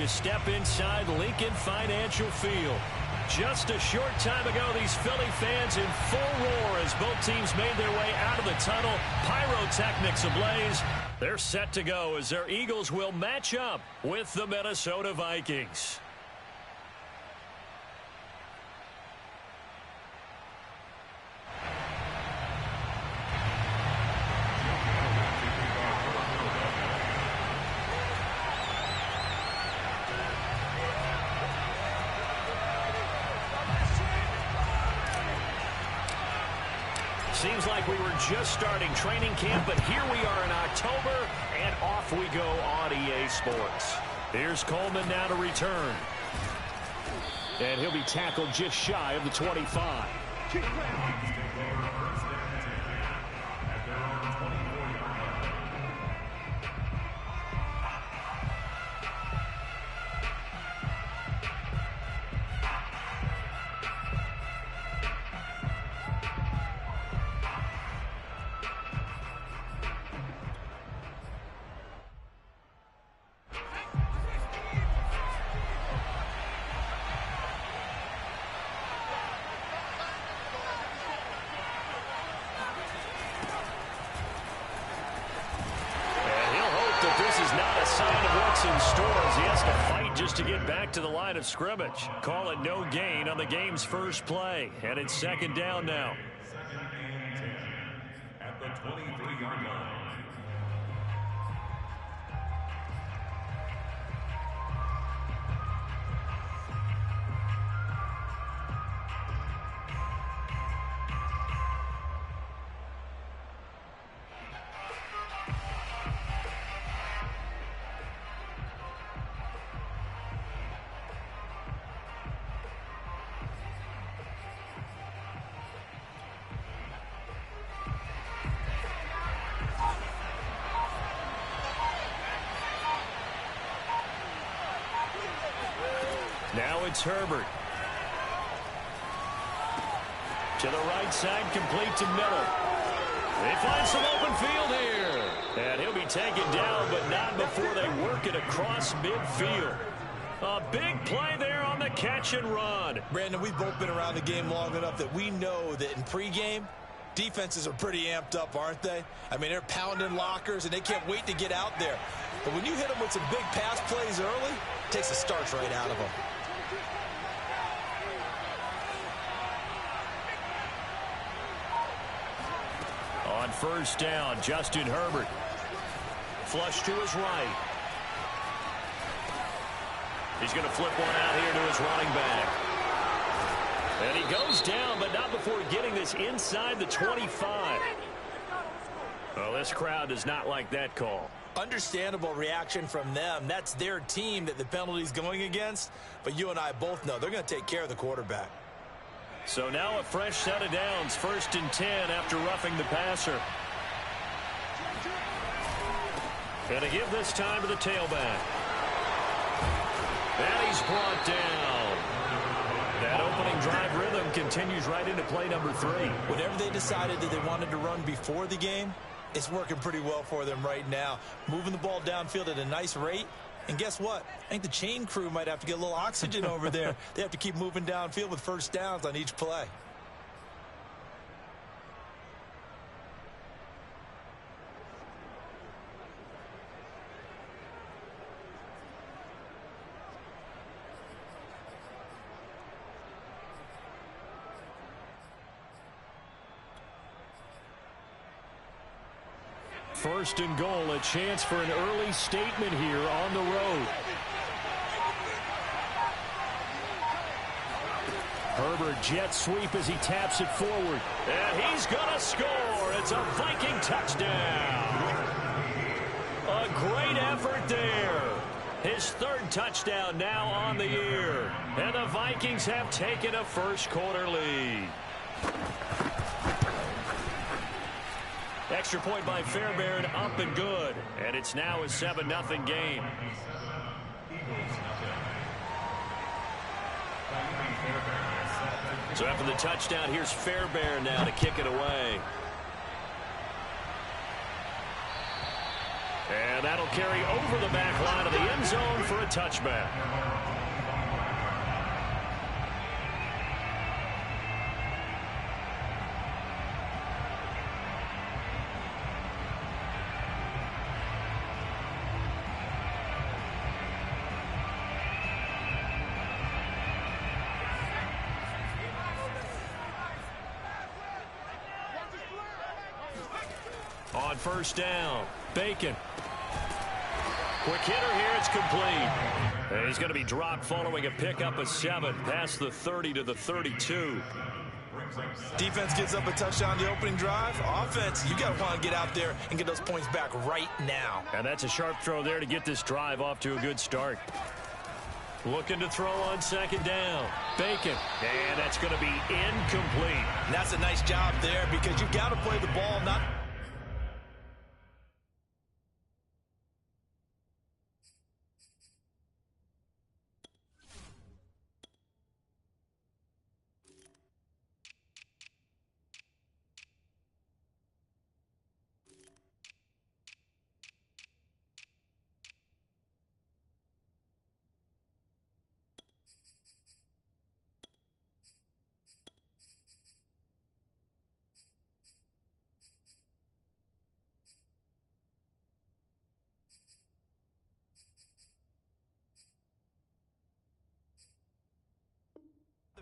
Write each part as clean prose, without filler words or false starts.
you step inside Lincoln Financial Field. Just a short time ago, these Philly fans in full roar as both teams made their way out of the tunnel. Pyrotechnics ablaze. They're set to go as their Eagles will match up with the Minnesota Vikings. Seems like we were just starting training camp, but here we are in October, and off we go on EA Sports. Here's Coleman now to return. And he'll be tackled just shy of the 25. In stores, he has to fight just to get back to the line of scrimmage. Call it no gain on the game's first play, and it's second down now. At the 23-yard line. Now it's Herbert. To the right side, complete to Miller. They find some open field here. And he'll be taken down, but not before they work it across midfield. A big play there on the catch and run. Brandon, we've both been around the game long enough that we know that in pregame, defenses are pretty amped up, aren't they? I mean, they're pounding lockers, and they can't wait to get out there. But when you hit them with some big pass plays early, it takes the starch right out of them. On first down, Justin Herbert. Flush to his right. He's going to flip one out here to his running back. And he goes down, but not before getting this inside the 25. Well, this crowd does not like that call. Understandable reaction from them. That's their team that the penalty's going against. But you and I both know they're going to take care of the quarterback. So now a fresh set of downs, 1st and 10 after roughing the passer. And to give this time to the tailback. And he's brought down. That opening drive rhythm continues right into play number 3. Whatever they decided that they wanted to run before the game, it's working pretty well for them right now. Moving the ball downfield at a nice rate. And guess what? I think the chain crew might have to get a little oxygen over there. They have to keep moving downfield with first downs on each play. First and goal, a chance for an early statement here on the road. Herbert jet sweep as he taps it forward. And he's going to score. It's a Viking touchdown. A great effort there. His 3rd touchdown now on the year. And the Vikings have taken a first quarter lead. Extra point by Fairbairn, up and good. And it's now a 7-0 game. So after the touchdown, here's Fairbairn now to kick it away. And that'll carry over the back line of the end zone for a touchback. On first down, Bacon. Quick hitter here, it's complete. And he's going to be dropped following a pickup of 7 past the 30 to the 32. Defense gets up a touchdown the opening drive. Offense, you got to want to get out there and get those points back right now. And that's a sharp throw there to get this drive off to a good start. Looking to throw on second down. Bacon. And that's going to be incomplete. And that's a nice job there because you've got to play the ball, not...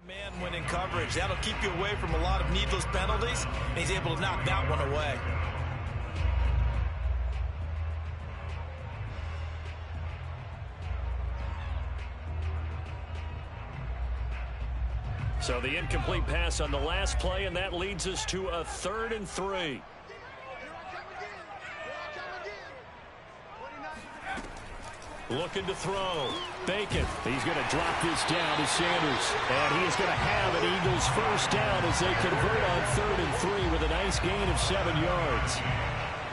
man when in coverage. That'll keep you away from a lot of needless penalties, and he's able to knock that one away. So the incomplete pass on the last play, and that leads us to a 3rd and 3. Looking to throw. Bacon. He's going to drop this down to Sanders. And he is going to have an Eagles first down as they convert on 3rd and 3 with a nice gain of 7 yards.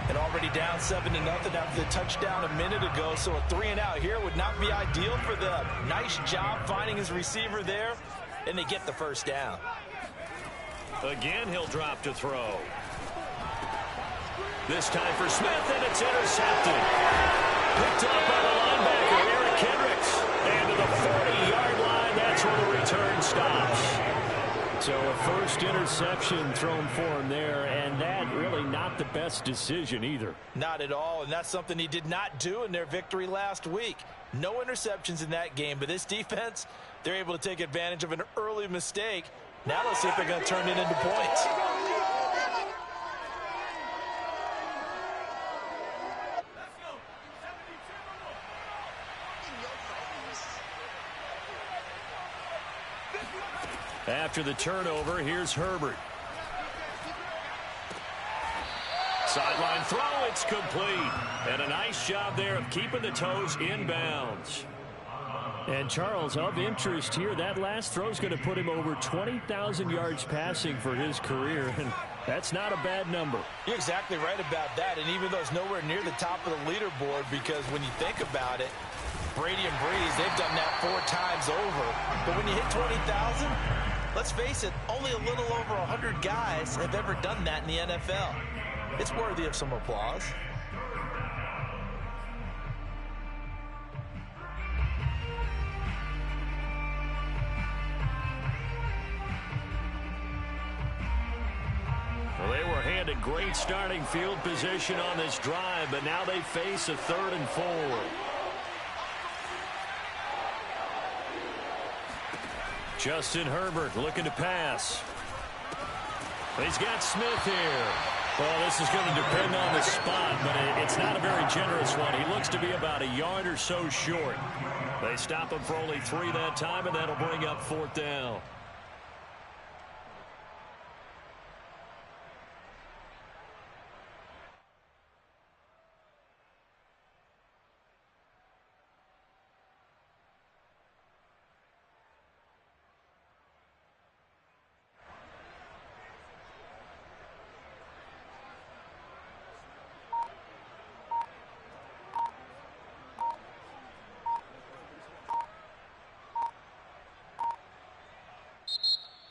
And already down 7-0 after the touchdown a minute ago, so a 3-and-out here would not be ideal for them. Nice job finding his receiver there, and they get the first down. Again, he'll drop to throw. This time for Smith, and it's intercepted. Picked up by the linebacker, Eric Kendricks. And to the 40-yard line, that's where the return stops. So a first interception thrown for him there, and that really not the best decision either. Not at all, and that's something he did not do in their victory last week. No interceptions in that game, but this defense, they're able to take advantage of an early mistake. Now let's see if they're going to turn it into points. After the turnover, here's Herbert. Sideline throw, it's complete. And a nice job there of keeping the toes inbounds. And Charles, of interest here, that last throw is going to put him over 20,000 yards passing for his career. And that's not a bad number. You're exactly right about that. And even though it's nowhere near the top of the leaderboard, because when you think about it, Brady and Breeze, they've done that 4 times over. But when you hit 20,000, let's face it, only a little over 100 guys have ever done that in the NFL. It's worthy of some applause. Well, they were handed great starting field position on this drive, but now they face a 3rd and 4. Justin Herbert looking to pass. He's got Smith here. Well, this is going to depend on the spot, but it's not a very generous one. He looks to be about a yard or so short. They stop him for only 3 that time, and that'll bring up 4th down.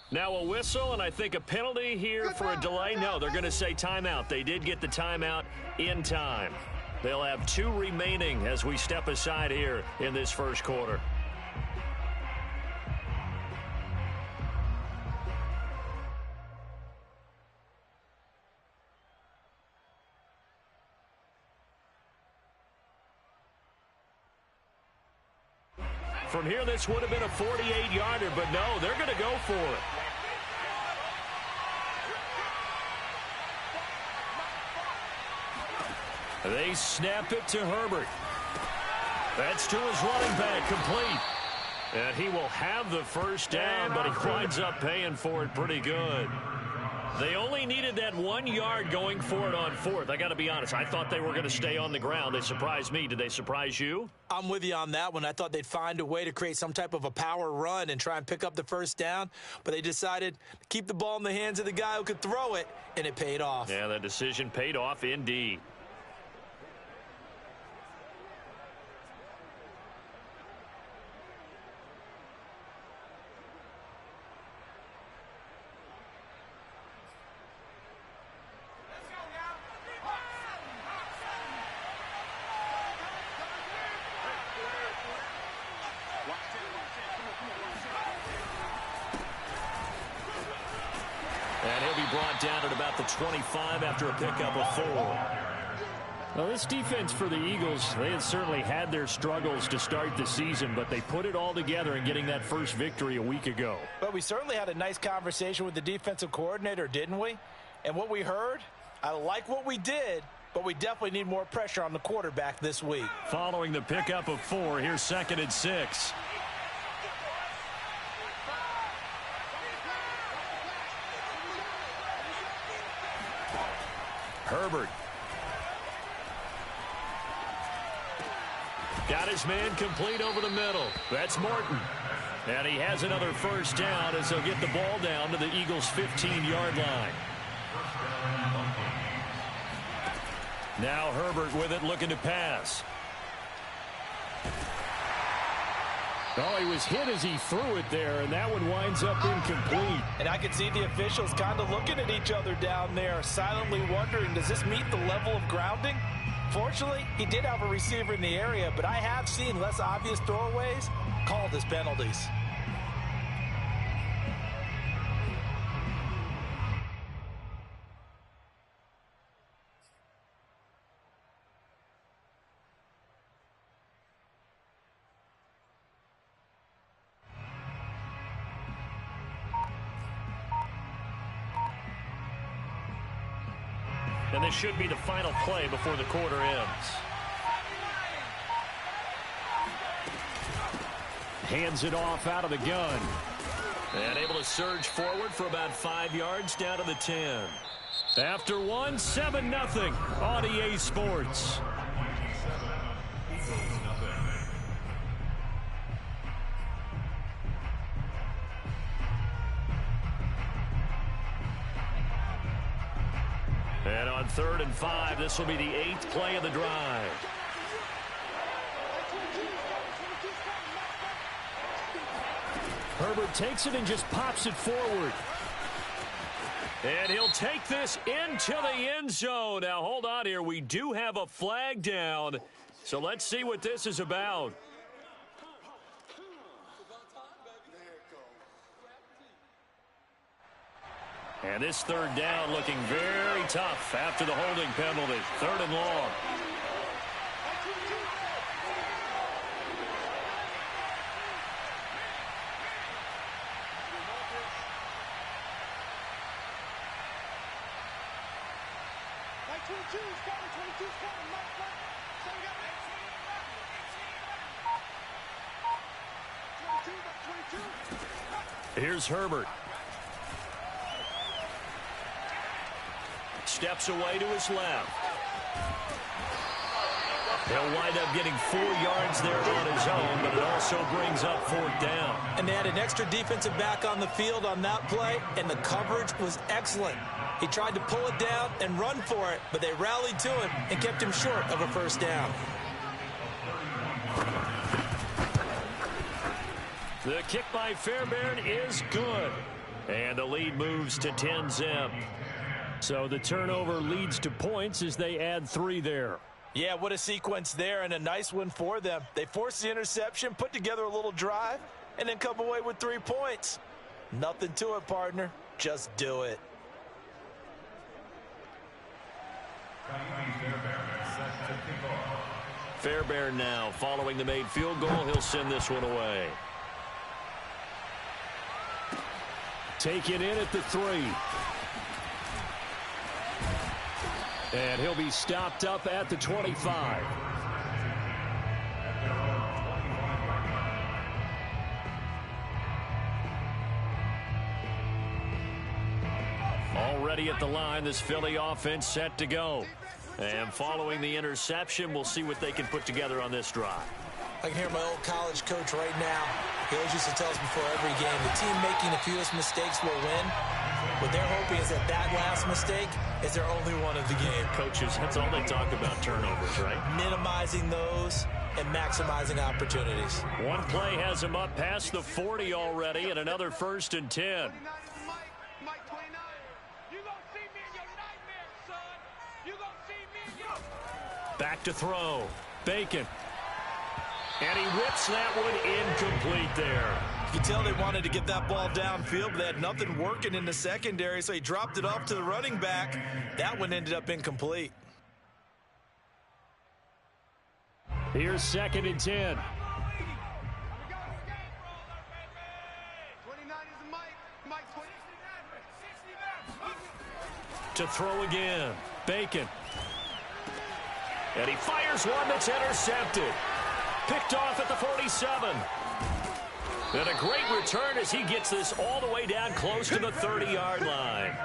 Now a whistle, and I think a penalty here for a delay. No, they're going to say timeout. They did get the timeout in time. They'll have 2 remaining as we step aside here in this first quarter. From here, this would have been a 48-yarder, but no, they're going to go for it. They snap it to Herbert. That's to his running back, complete. And he will have the first down, but he winds up paying for it pretty good. They only needed that 1 yard going for it on 4th. I got to be honest, I thought they were going to stay on the ground. They surprised me. Did they surprise you? I'm with you on that one. I thought they'd find a way to create some type of a power run and try and pick up the first down, but they decided to keep the ball in the hands of the guy who could throw it, and it paid off. Yeah, that decision paid off indeed. And he'll be brought down at about the 25 after a pickup of 4. Well, this defense for the Eagles, they had certainly had their struggles to start the season, but they put it all together in getting that first victory a week ago. But we certainly had a nice conversation with the defensive coordinator, didn't we? And what we heard, I like what we did, but we definitely need more pressure on the quarterback this week. Following the pickup of 4, here's 2nd and 6. Herbert. Got his man complete over the middle. That's Morton. And he has another first down as he'll get the ball down to the Eagles' 15-yard line. Now Herbert with it, looking to pass. Oh, he was hit as he threw it there, and that one winds up incomplete. And I could see the officials kind of looking at each other down there, silently wondering, does this meet the level of grounding? Fortunately, he did have a receiver in the area, but I have seen less obvious throwaways called as penalties. And this should be the final play before the quarter ends. Hands it off out of the gun. And able to surge forward for about 5 yards down to the 10. After 1, 7-0 on EA Sports. And on 3rd and 5, this will be the 8th play of the drive. Herbert takes it and just pops it forward. And he'll take this into the end zone. Now, hold on here. We do have a flag down. So let's see what this is about. And this 3rd down looking very tough after the holding penalty. 3rd and long. Here's Herbert. Steps away to his left. He'll wind up getting 4 yards there on his own, but it also brings up 4th down. And they had an extra defensive back on the field on that play, and the coverage was excellent. He tried to pull it down and run for it, but they rallied to him and kept him short of a first down. The kick by Fairbairn is good. And the lead moves to 10-0. So the turnover leads to points as they add 3 there. Yeah, what a sequence there, and a nice one for them. They forced the interception, put together a little drive, and then come away with 3 points. Nothing to it, partner. Just do it. Fairbairn now following the made field goal. He'll send this one away. Take it in at the 3. And he'll be stopped up at the 25. Already at the line, this Philly offense set to go. And following the interception, we'll see what they can put together on this drive. I can hear my old college coach right now. He always used to tell us before every game, the team making the fewest mistakes will win. What they're hoping is that last mistake is their only one of the game. Coaches, that's all they talk about, turnovers, right? Minimizing those and maximizing opportunities. One play has him up past the 40 already, and another 1st and 10. Back to throw. Bacon. And he whips that one incomplete there. You can tell they wanted to get that ball downfield, but they had nothing working in the secondary, so he dropped it off to the running back. That one ended up incomplete. Here's 2nd and 10. To throw again. Bacon. And he fires one that's intercepted. Picked off at the 47. And a great return as he gets this all the way down close to the 30-yard line.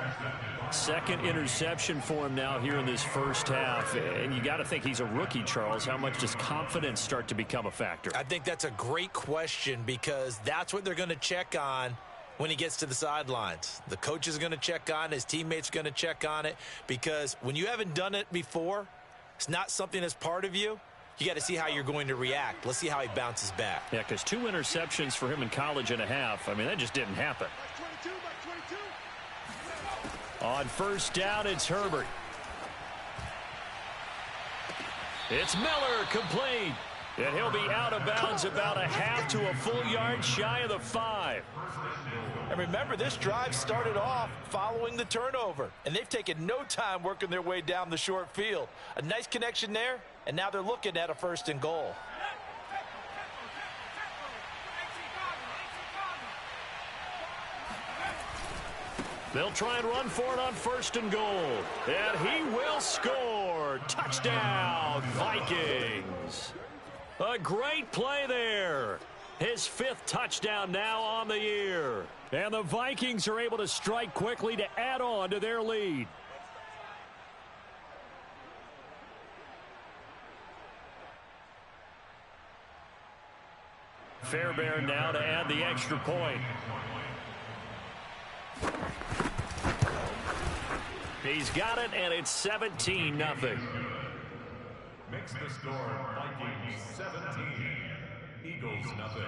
2nd interception for him now here in this first half. And you got to think he's a rookie, Charles. How much does confidence start to become a factor? I think that's a great question because that's what they're going to check on when he gets to the sidelines. The coach is going to check on it. His teammates are going to check on it because when you haven't done it before, it's not something that's part of you. You got to see how you're going to react. Let's see how he bounces back. Yeah, because 2 interceptions for him in college and a half. I mean, that just didn't happen. On 1st down, it's Herbert. It's Miller, complete. And he'll be out of bounds about a half to a full yard shy of the 5. And remember, this drive started off following the turnover, and they've taken no time working their way down the short field. A nice connection there, and now they're looking at a 1st and goal. They'll try and run for it on 1st and goal. And he will score. Touchdown, Vikings. A great play there. His 5th touchdown now on the year. And the Vikings are able to strike quickly to add on to their lead. Fairbairn now to add the extra point. He's got it, and it's 17-0. Makes the score Vikings 17, Eagles nothing.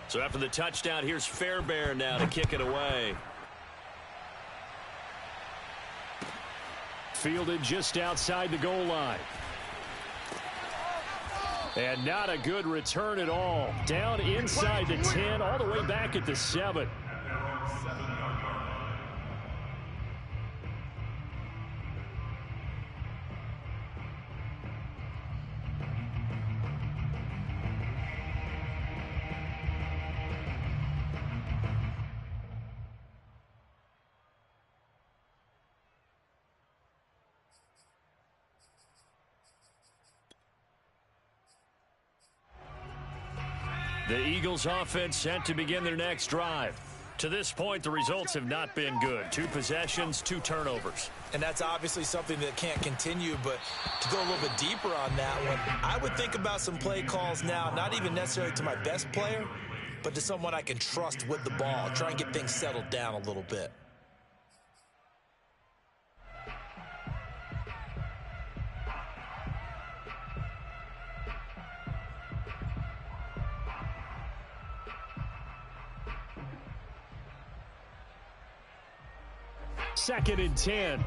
So after the touchdown, here's Fairbairn now to kick it away. Fielded just outside the goal line. And not a good return at all. Down inside the 10, all the way back at the 7. The Eagles offense set to begin their next drive. To this point, the results have not been good. 2 possessions, 2 turnovers. And that's obviously something that can't continue, but to go a little bit deeper on that one, I would think about some play calls now, not even necessarily to my best player, but to someone I can trust with the ball. Try and get things settled down a little bit. 2nd and 10.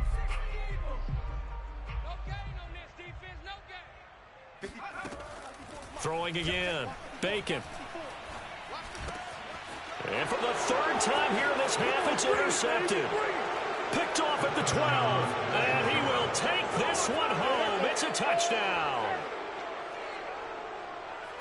Throwing again. Bacon. And for the 3rd time here in this half, it's intercepted. Picked off at the 12. And he will take this one home. It's a touchdown.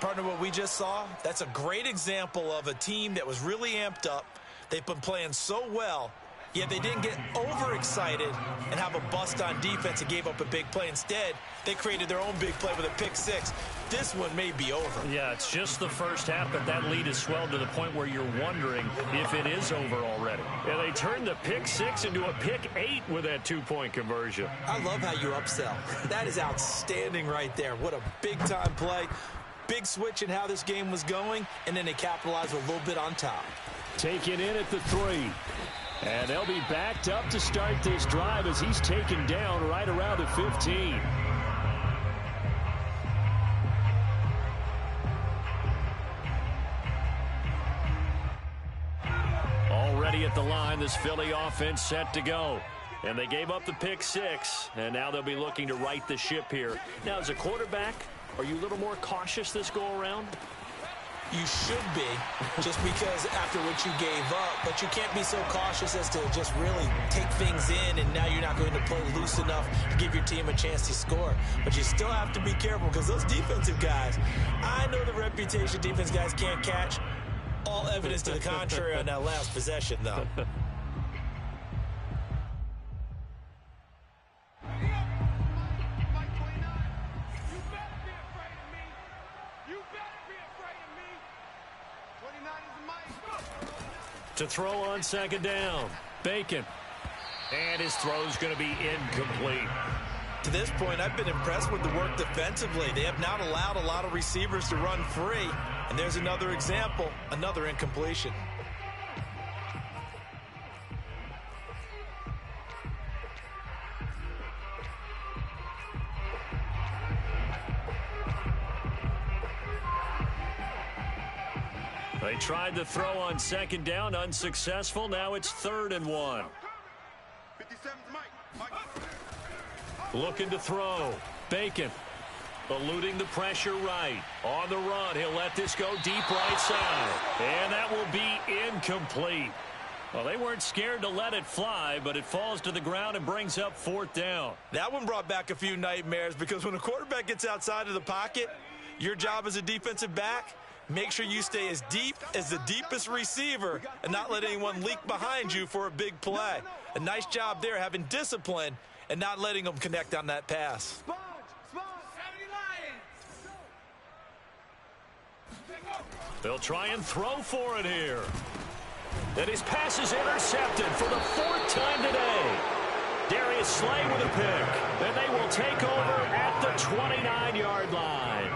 Partner, what we just saw, that's a great example of a team that was really amped up. They've been playing so well, yet they didn't get overexcited and have a bust on defense and gave up a big play. Instead, they created their own big play with a pick six. This one may be over. Yeah, it's just the first half, but that lead has swelled to the point where you're wondering if it is over already. And they turned the pick six into a pick 8 with that 2-point conversion. I love how you upsell. That is outstanding right there. What a big-time play. Big switch in how this game was going, and then they capitalized a little bit on top. Taken in at the 3. And they'll be backed up to start this drive as he's taken down right around the 15. Already at the line, this Philly offense set to go. And they gave up the pick 6, and now they'll be looking to right the ship here. Now, as a quarterback, are you a little more cautious this go-around? You should be, just because after what you gave up, but you can't be so cautious as to just really take things in, and now you're not going to play loose enough to give your team a chance to score. But you still have to be careful because those defensive guys, I know the reputation defense guys can't catch. All evidence to the contrary on that last possession, though. To throw on 2nd down. Bacon. And his throw's going to be incomplete. To this point, I've been impressed with the work defensively. They have not allowed a lot of receivers to run free. And there's another example, another incompletion. They tried to throw on 2nd down, unsuccessful. Now it's 3rd and 1. Looking to throw. Bacon eluding the pressure right. On the run, he'll let this go deep right side. And that will be incomplete. Well, they weren't scared to let it fly, but it falls to the ground and brings up 4th down. That one brought back a few nightmares because when a quarterback gets outside of the pocket, your job as a defensive back, make sure you stay as deep as the deepest receiver and not let anyone leak behind you for a big play. A nice job there having discipline and not letting them connect on that pass. They'll try and throw for it here. And his pass is intercepted for the 4th time today. Darius Slay with a pick. And they will take over at the 29-yard line.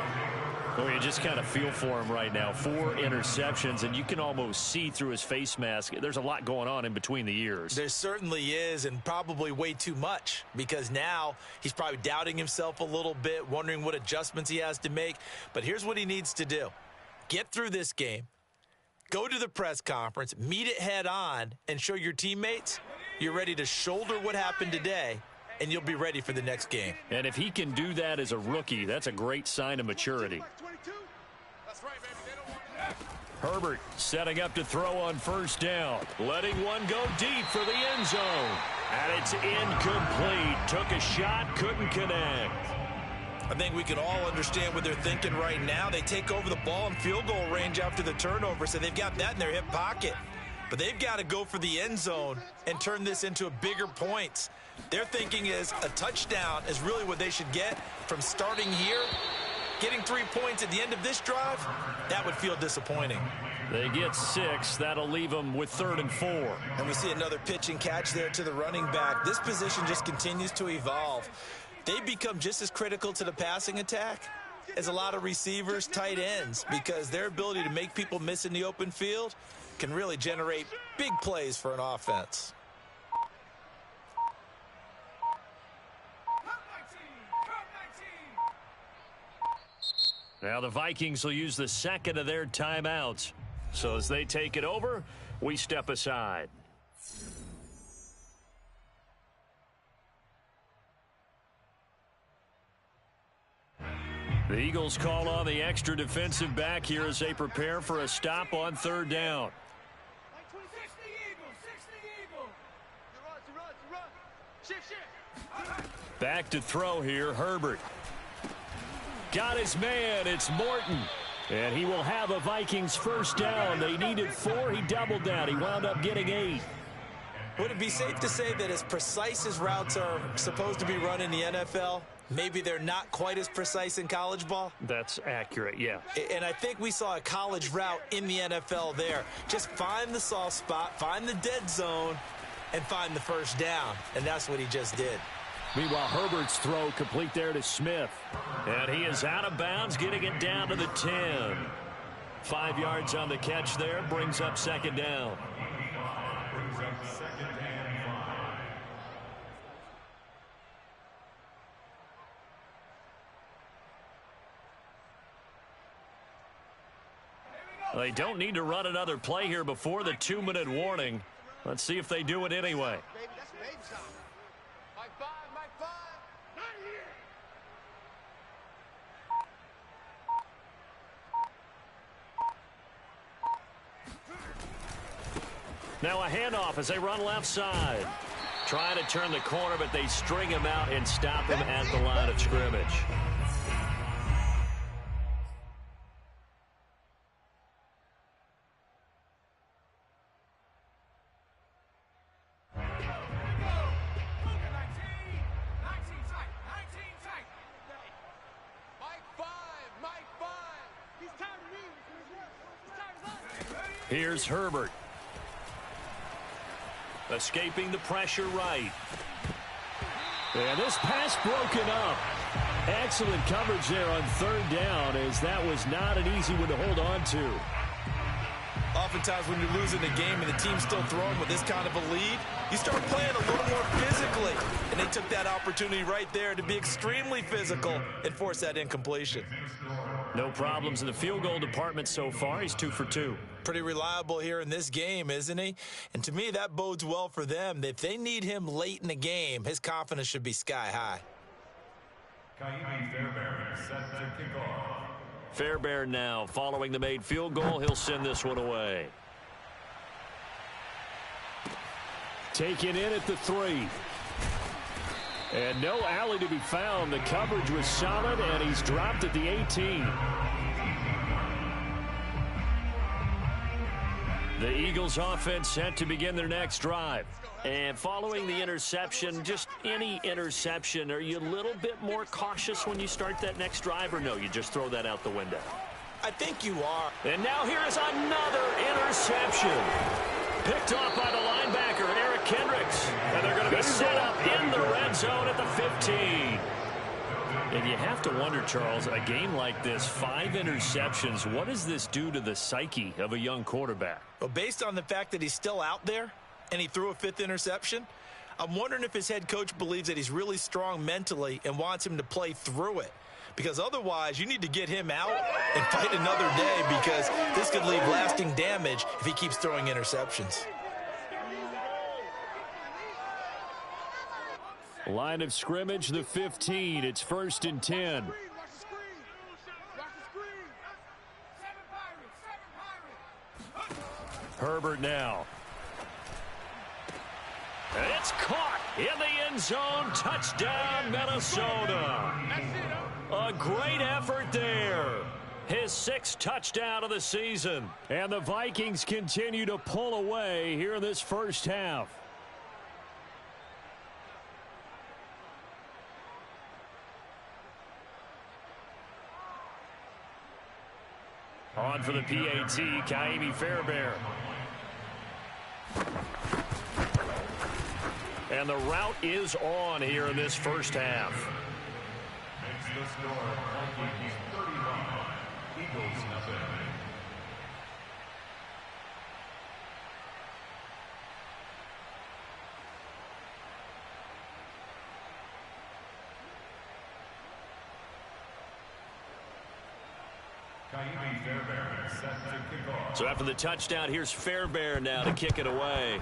Well, you just kind of feel for him right now. 4 interceptions, and you can almost see through his face mask. There's a lot going on in between the ears. There certainly is, and probably way too much, because now he's probably doubting himself a little bit, wondering what adjustments he has to make. But here's what he needs to do. Get through this game, go to the press conference, meet it head on, and show your teammates you're ready to shoulder what happened today, and you'll be ready for the next game. And if he can do that as a rookie, that's a great sign of maturity. Herbert setting up to throw on 1st down. Letting one go deep for the end zone. And it's incomplete. Took a shot, couldn't connect. I think we can all understand what they're thinking right now. They take over the ball in field goal range after the turnover, so they've got that in their hip pocket. But they've got to go for the end zone and turn this into a bigger points. Their thinking is a touchdown is really what they should get from starting here. Getting 3 points at the end of this drive, that would feel disappointing. They get 6. That'll leave them with 3rd and 4. And we see another pitch and catch there to the running back. This position just continues to evolve. They become just as critical to the passing attack as a lot of receivers, tight ends, because their ability to make people miss in the open field can really generate big plays for an offense. Now the Vikings will use the 2nd of their timeouts. So as they take it over, we step aside. The Eagles call on the extra defensive back here as they prepare for a stop on third down. Back to throw here, Herbert. Got his man, it's Morton. And he will have a Vikings first down. They needed 4, he doubled that. He wound up getting 8. Would it be safe to say that as precise as routes are supposed to be run in the NFL, maybe they're not quite as precise in college ball? That's accurate, yeah. And I think we saw a college route in the NFL there. Just find the soft spot, find the dead zone, and find the first down. And that's what he just did. Meanwhile, Herbert's throw complete there to Smith. And he is out of bounds, getting it down to the 10. 5 yards on the catch there, brings up second down. They don't need to run another play here before the 2-minute warning. Let's see if they do it anyway. Now a handoff as they run left side. Trying to turn the corner, but they string him out and stop him at the line of scrimmage. Here's Herbert. Escaping the pressure right. And this pass broken up. Excellent coverage there on third down, as that was not an easy one to hold on to. Oftentimes when you're losing a game and the team's still throwing with this kind of a lead, you start playing a little more physically. And they took that opportunity right there to be extremely physical and force that incompletion. No problems in the field goal department so far. He's 2 for 2. Pretty reliable here in this game, isn't he? And to me, that bodes well for them. If they need him late in the game, his confidence should be sky high. Ka'imi Fairbairn set to kick off. Fairbairn now following the made field goal. He'll send this one away. Taken in at the 3. And no alley to be found. The coverage was solid, and he's dropped at the 18. The Eagles offense set to begin their next drive. And following the interception, just any interception, are you a little bit more cautious when you start that next drive, or no, you just throw that out the window? I think you are. And now here is another interception. Picked off by the linebacker, Eric Kendricks. And they're going to be set up in the red zone at the 15. And you have to wonder, Charles, a game like this, 5 interceptions, what does this do to the psyche of a young quarterback? Well, based on the fact that he's still out there and he threw a 5th interception, I'm wondering if his head coach believes that he's really strong mentally and wants him to play through it. Because otherwise, you need to get him out and fight another day, because this could leave lasting damage if he keeps throwing interceptions. Line of scrimmage, the 15. It's 1st and 10. Herbert now. And it's caught in the end zone. Touchdown, Minnesota. A great effort there. His 6th touchdown of the season. And the Vikings continue to pull away here in this first half. On for the PAT, Ka'imi Fairbairn. And the route is on here in this first half. Makes the score Vikings 31, Eagles nothing. Ka'imi Fairbairn set to kick off. So after the touchdown, here's Fairbairn now to kick it away.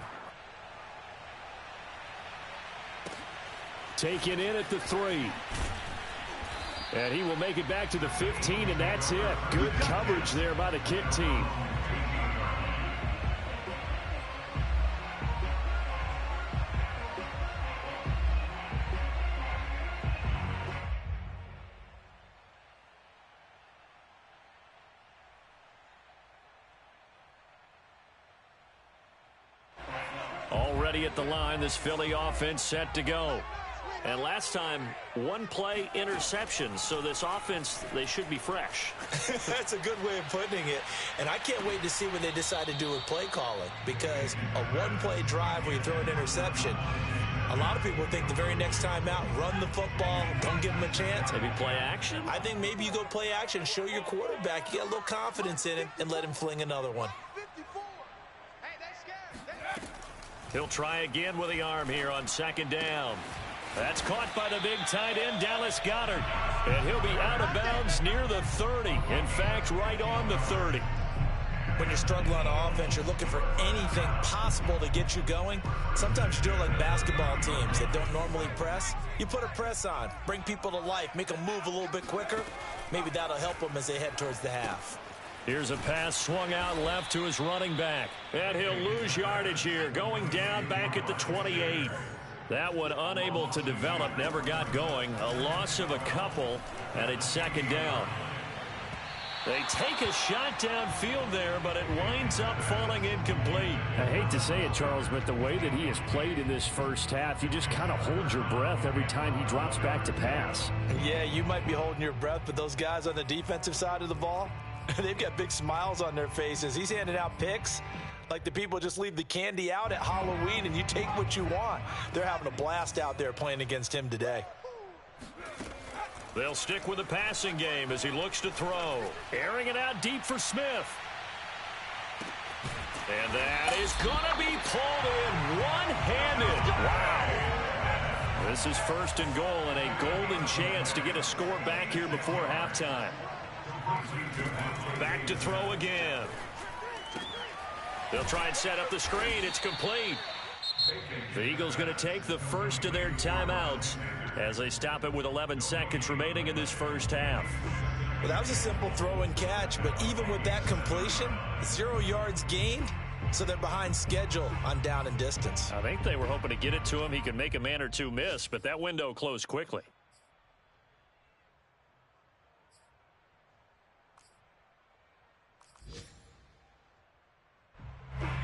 Taken in at the 3. And he will make it back to the 15, and that's it. Good coverage there by the kick team. Already at the line, this Philly offense set to go. And last time, one play interception, so this offense, they should be fresh. That's a good way of putting it. And I can't wait to see what they decide to do with play calling, because a one-play drive where you throw an interception, a lot of people think the very next time out, run the football, don't give them a chance. Maybe play action? I think maybe you go play action, show your quarterback, you got a little confidence in him, and let him fling another one. He'll try again with the arm here on second down. That's caught by the big tight end, Dallas Goedert. And he'll be out of bounds near the 30. In fact, right on the 30. When you're struggling on offense, you're looking for anything possible to get you going. Sometimes you do it like basketball teams that don't normally press. You put a press on, bring people to life, make them move a little bit quicker. Maybe that'll help them as they head towards the half. Here's a pass swung out left to his running back. And he'll lose yardage here, going down back at the 28. That one unable to develop, never got going. A loss of a couple, and it's second down. They take a shot downfield there, but it winds up falling incomplete. I hate to say it, Charles, but the way that he has played in this first half, you just kind of hold your breath every time he drops back to pass. Yeah, you might be holding your breath, but those guys on the defensive side of the ball, they've got big smiles on their faces. He's handing out picks like the people just leave the candy out at Halloween and you take what you want. They're having a blast out there playing against him today. They'll stick with the passing game as he looks to throw. Airing it out deep for Smith. And that is going to be pulled in one-handed. Wow. This is first and goal and a golden chance to get a score back here before halftime. Back to throw again. They'll try and set up the screen. It's complete. The Eagles going to take the first of their timeouts as they stop it with 11 seconds remaining in this first half. Well, that was a simple throw and catch, but even with that completion, 0 yards gained, so they're behind schedule on down and distance. I think they were hoping to get it to him. He could make a man or two miss, but that window closed quickly.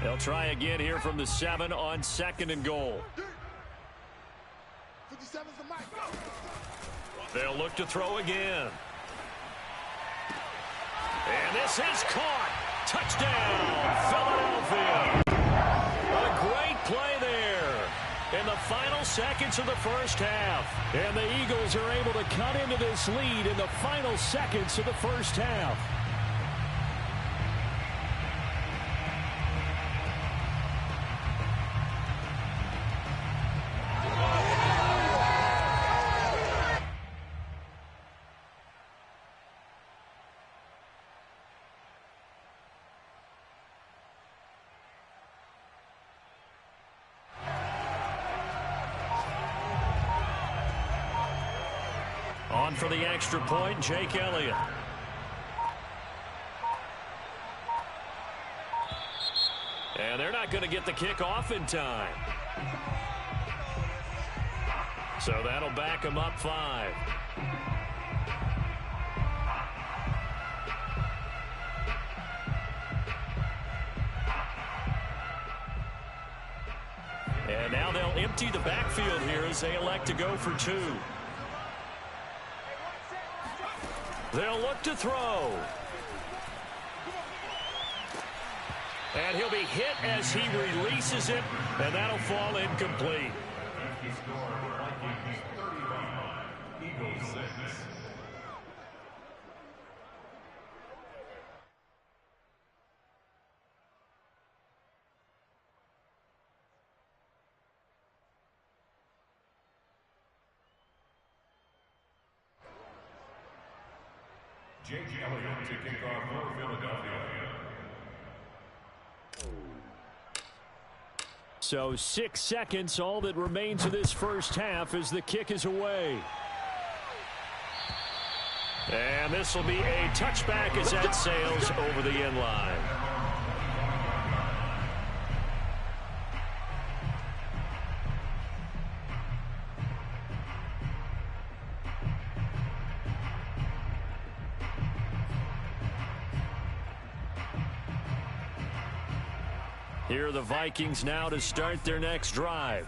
They'll try again here from the 7 on second and goal. They'll look to throw again. And this is caught. Touchdown, Philadelphia. A great play there in the final seconds of the first half. And the Eagles are able to cut into this lead in the final seconds of the first half. On for the extra point, Jake Elliott. And they're not going to get the kick off in time. So that'll back them up 5. And now they'll empty the backfield here as they elect to go for 2. They'll look to throw. And he'll be hit as he releases it, and that'll fall incomplete. Eagles 6. Jake Elliott to kick off for Philadelphia. So 6 seconds, all that remains of this first half as the kick is away. And this will be a touchback as that sails over the end line. Here are the Vikings now to start their next drive.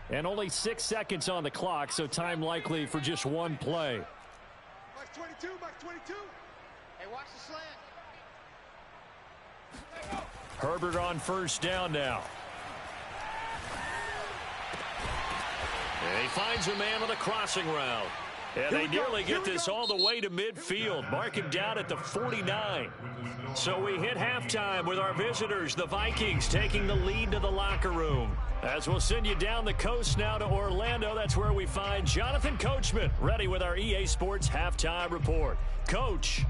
And only 6 seconds on the clock, so time likely for just one play. Box 22, box 22. Hey, watch the slant. Herbert on first down now. And he finds a man on the crossing route. And they nearly get this all the way to midfield. Mark him down at the 49. So we hit halftime with our visitors, the Vikings, taking the lead to the locker room. As we'll send you down the coast now to Orlando, that's where we find Jonathan Coachman, ready with our EA Sports Halftime Report. Coach.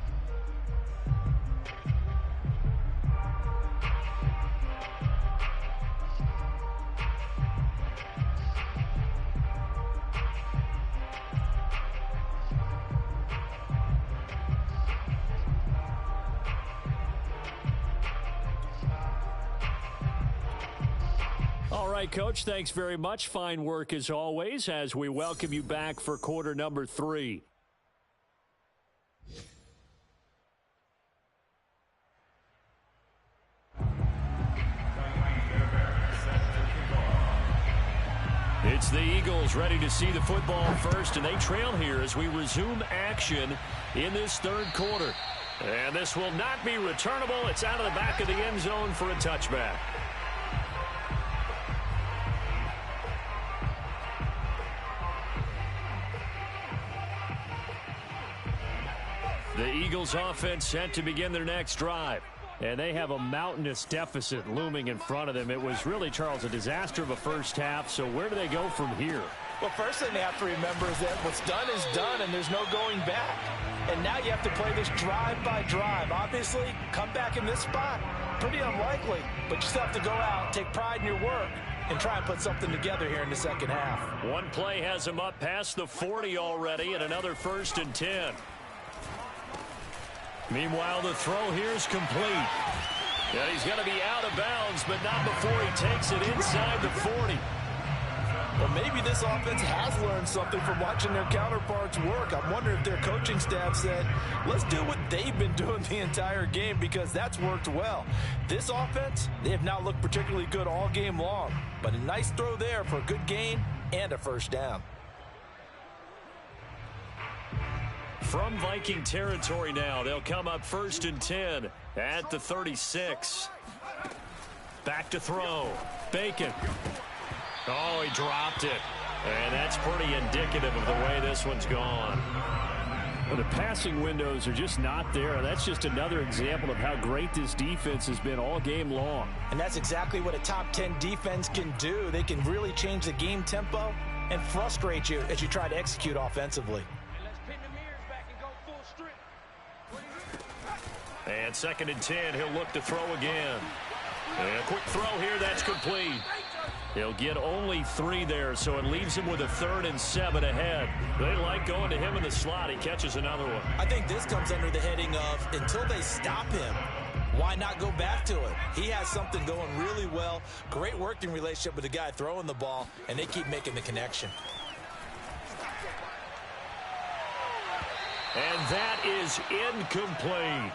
All right, Coach, thanks very much. Fine work as always as we welcome you back for quarter number 3. It's the Eagles ready to see the football first, and they trail here as we resume action in this third quarter. And this will not be returnable. It's out of the back of the end zone for a touchback. The Eagles offense set to begin their next drive. And they have a mountainous deficit looming in front of them. It was really, Charles, a disaster of a first half. So where do they go from here? Well, first thing they have to remember is that what's done is done, and there's no going back. And now you have to play this drive by drive. Obviously, come back in this spot, pretty unlikely. But you still have to go out, take pride in your work, and try and put something together here in the second half. One play has him up past the 40 already, and another 1st and 10. Meanwhile, the throw here is complete. And he's going to be out of bounds, but not before he takes it inside the 40. Well, maybe this offense has learned something from watching their counterparts work. I'm wondering if their coaching staff said, let's do what they've been doing the entire game, because that's worked well. This offense, they have not looked particularly good all game long, but a nice throw there for a good gain and a first down. From Viking territory now, they'll come up 1st and 10 at the 36. Back to throw. Bacon. Oh, he dropped it. And that's pretty indicative of the way this one's gone. Well, the passing windows are just not there. That's just another example of how great this defense has been all game long. And that's exactly what a top 10 defense can do. They can really change the game tempo and frustrate you as you try to execute offensively. And 2nd and 10, he'll look to throw again. And a quick throw here, that's complete. He'll get only 3 there, so it leaves him with a 3rd and 7 ahead. They like going to him in the slot. He catches another one. I think this comes under the heading of, until they stop him, why not go back to it? He has something going really well. Great working relationship with the guy throwing the ball, and they keep making the connection. And that is incomplete.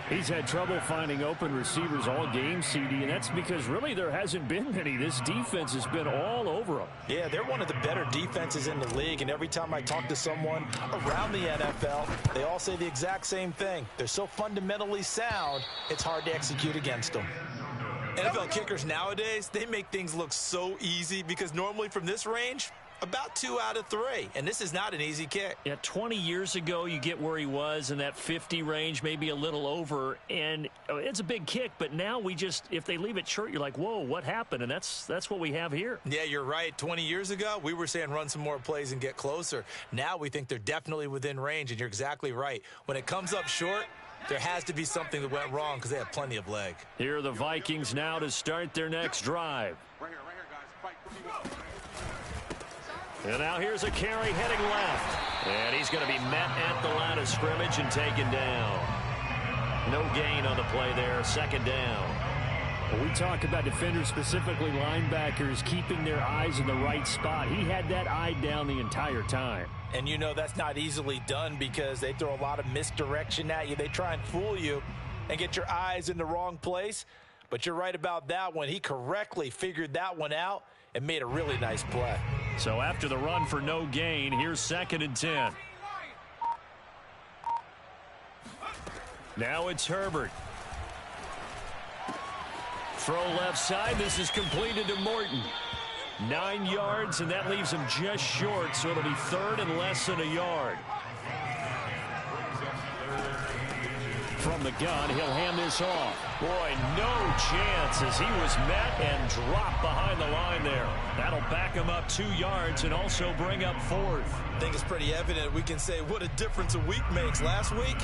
He's had trouble finding open receivers all game, CD, and that's because really there hasn't been many. This defense has been all over them. Yeah, they're one of the better defenses in the league, and every time I talk to someone around the NFL, they all say the exact same thing. They're so fundamentally sound, it's hard to execute against them. NFL kickers nowadays, they make things look so easy because normally from this range, about 2 out of 3, and this is not an easy kick. Yeah, 20 years ago, you get where he was in that 50 range, maybe a little over, and it's a big kick, but now we just, if they leave it short, you're like, whoa, what happened? And that's what we have here. Yeah, you're right. 20 years ago, we were saying run some more plays and get closer. Now we think they're definitely within range, and you're exactly right. When it comes up short, there has to be something that went wrong because they have plenty of leg. Here are the Vikings now to start their next drive. Right here, guys. Fight. And now here's a carry heading left. And he's going to be met at the line of scrimmage and taken down. No gain on the play there. Second down. Well, we talk about defenders, specifically linebackers, keeping their eyes in the right spot. He had that eye down the entire time. And you know that's not easily done because they throw a lot of misdirection at you. They try and fool you and get your eyes in the wrong place. But you're right about that one. He correctly figured that one out and made a really nice play. So after the run for no gain, here's 2nd and 10. Now it's Herbert. Throw left side. This is completed to Morton. 9 yards, and that leaves him just short, so it'll be 3rd and less than a yard. From the gun, he'll hand this off. Boy, no chance as he was met and dropped behind the line there. That'll back him up 2 yards and also bring up 4th. I think it's pretty evident we can say what a difference a week makes. Last week,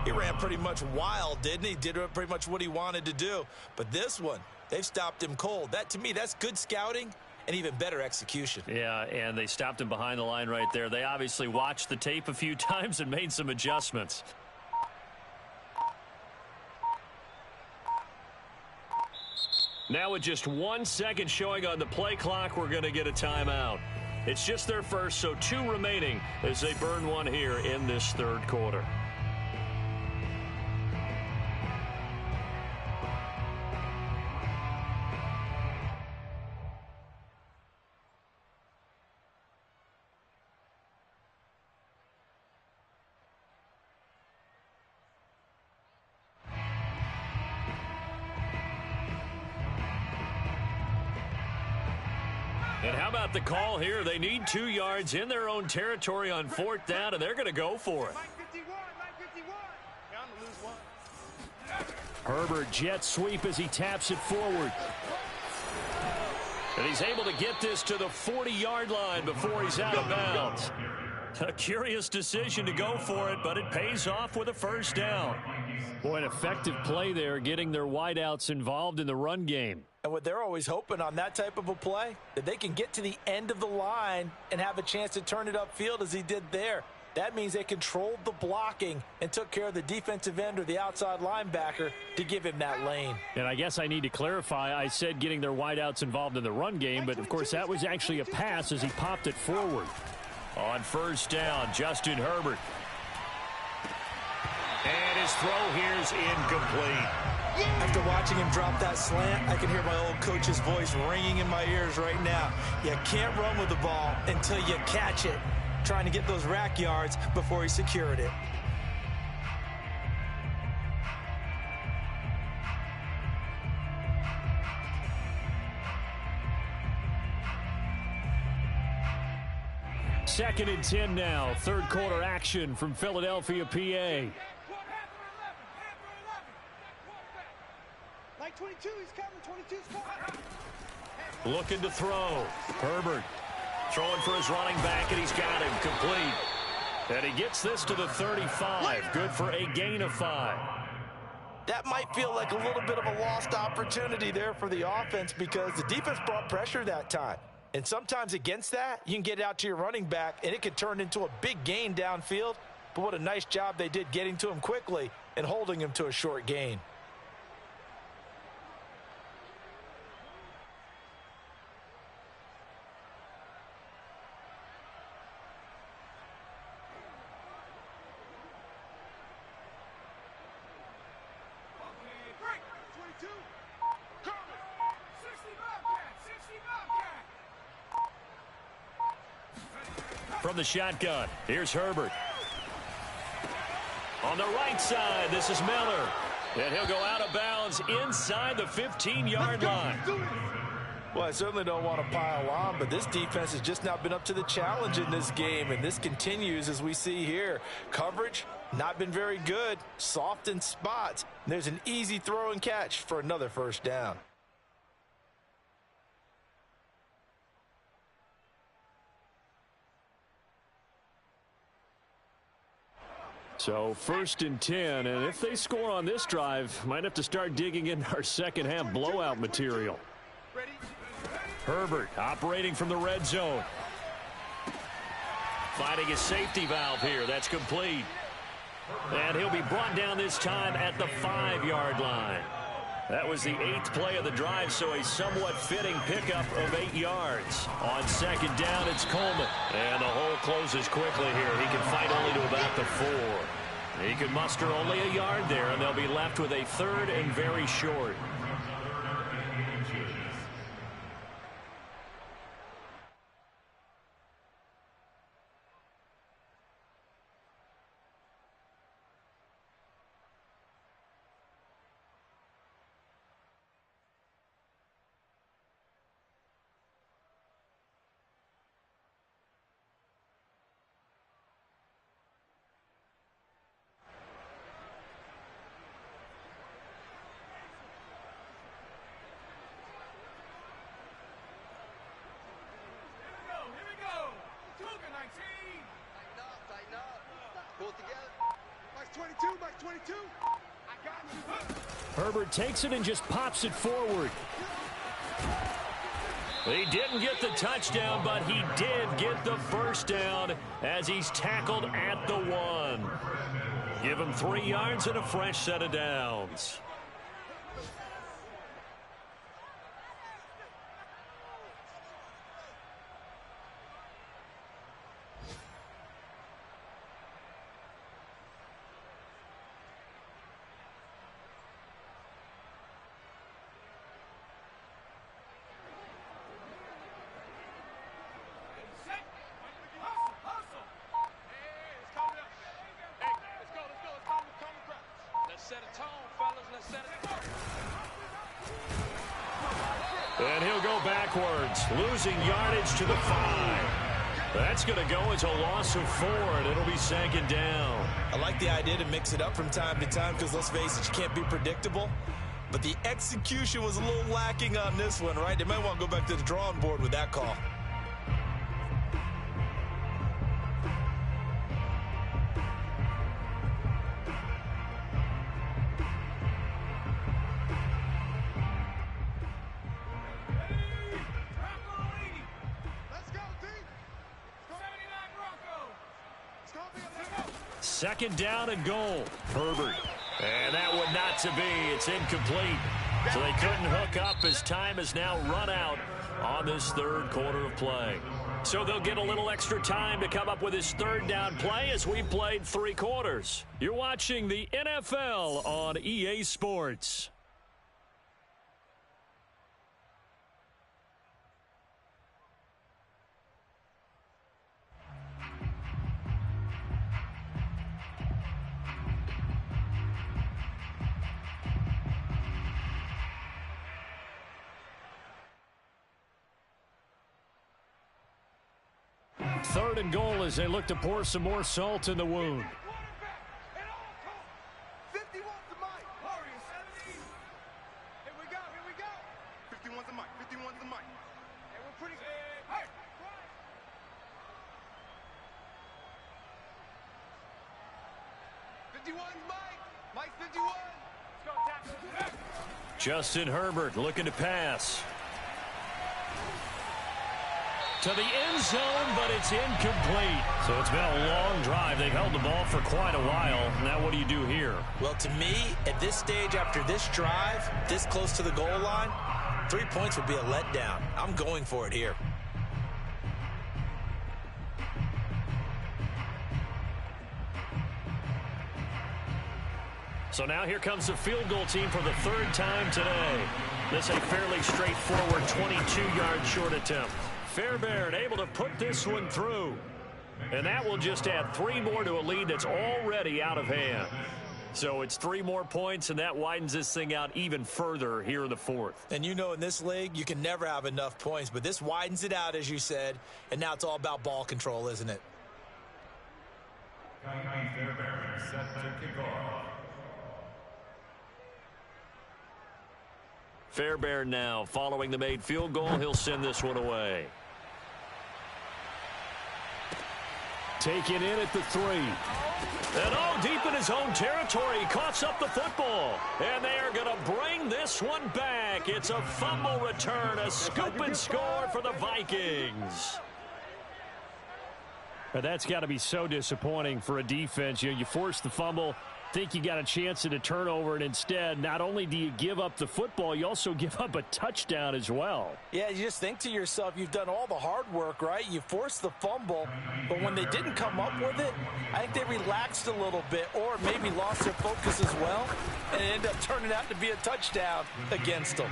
he ran pretty much wild, didn't he? Did pretty much what he wanted to do. But this one, they've stopped him cold. That, to me, that's good scouting and even better execution. Yeah, and they stopped him behind the line right there. They obviously watched the tape a few times and made some adjustments. Now with just 1 second showing on the play clock, we're going to get a timeout. It's just their first, so 2 remaining as they burn one here in this 3rd quarter. And how about the call here? They need 2 yards in their own territory on 4th down, and they're going to go for it. Herbert jet sweep as he taps it forward. And he's able to get this to the 40-yard line before he's out of bounds. A curious decision to go for it, but it pays off with a 1st down. Boy, an effective play there, getting their wideouts involved in the run game. And what they're always hoping on that type of a play, that they can get to the end of the line and have a chance to turn it upfield as he did there. That means they controlled the blocking and took care of the defensive end or the outside linebacker to give him that lane. And I guess I need to clarify, I said getting their wideouts involved in the run game, but of course that was actually a pass as he popped it forward. On 1st down, Justin Herbert. And his throw here's incomplete. After watching him drop that slant, I can hear my old coach's voice ringing in my ears right now. You can't run with the ball until you catch it. Trying to get those rack yards before he secured it. Second and 10 now. 3rd quarter action from Philadelphia, PA. Like 22, he's coming. 22's coming. Looking to throw. Herbert throwing for his running back, and he's got him complete. And he gets this to the 35. Good for a gain of 5. That might feel like a little bit of a lost opportunity there for the offense because the defense brought pressure that time. And sometimes against that, you can get it out to your running back, and it could turn into a big gain downfield. But what a nice job they did getting to him quickly and holding him to a short gain. From the shotgun, here's Herbert. On the right side, this is Miller. And he'll go out of bounds inside the 15-yard line. Well, I certainly don't want to pile on, but this defense has just not been up to the challenge in this game, and this continues as we see here. Coverage, not been very good, soft in spots. And there's an easy throw and catch for another 1st down. So 1st and 10, and if they score on this drive, might have to start digging in our second half blowout material. Herbert operating from the red zone. finding a safety valve here. That's complete. And he'll be brought down this time at the 5-yard line. That was the 8th play of the drive, so a somewhat fitting pickup of 8 yards. On second down, it's Coleman. And the hole closes quickly here. He can fight only to about the 4. He can muster only a yard there, and they'll be left with a 3rd and very short. Herbert takes it and just pops it forward. He didn't get the touchdown, but he did get the first down as he's tackled at the 1. Give him 3 yards and a fresh set of downs. And he'll go backwards, losing yardage to the 5. That's going to go as a loss of 4, and it'll be 2nd down. I like the idea to mix it up from time to time because, let's face it, you can't be predictable. But the execution was a little lacking on this one, right? They might want to go back to the drawing board with that call. Second down and goal. Herbert. And that one not to be. It's incomplete. So they couldn't hook up as time has now run out on this 3rd quarter of play. So they'll get a little extra time to come up with his 3rd down play as we played 3 quarters. You're watching the NFL on EA Sports. Third and goal as they look to pour some more salt in the wound. 51's the mic. Warriors 17. Here we go. 51's the mic. 51's the mic. Hey, we're pretty good. Hey. 51's Mike. Mike's 51. Let's go, tackle. Justin Herbert looking to pass. To the end zone, but it's incomplete. So it's been a long drive. They've held the ball for quite a while. Now what do you do here? Well, to me, at this stage after this drive, this close to the goal line, 3 points would be a letdown. I'm going for it here. So now here comes the field goal team for the 3rd time today. This is a fairly straightforward 22-yard short attempt. Fairbairn able to put this one through. And that will just add 3 more to a lead that's already out of hand. So it's 3 more points, and that widens this thing out even further here in the 4th. And you know in this league, you can never have enough points, but this widens it out, as you said, and now it's all about ball control, isn't it? Kyrie Fairbairn set to kick off. Fairbairn now following the made field goal. He'll send this one away. Taken in at the 3. And deep in his own territory, he coughs up the football. And they are going to bring this one back. It's a fumble return, a scoop and score for the Vikings. That's got to be so disappointing for a defense. You force the fumble, think you got a chance at a turnover, and instead, not only do you give up the football, you also give up a touchdown as well. Yeah, you just think to yourself, you've done all the hard work, right? You forced the fumble, but when they didn't come up with it, I think they relaxed a little bit or maybe lost their focus as well, and it ended up turning out to be a touchdown against them.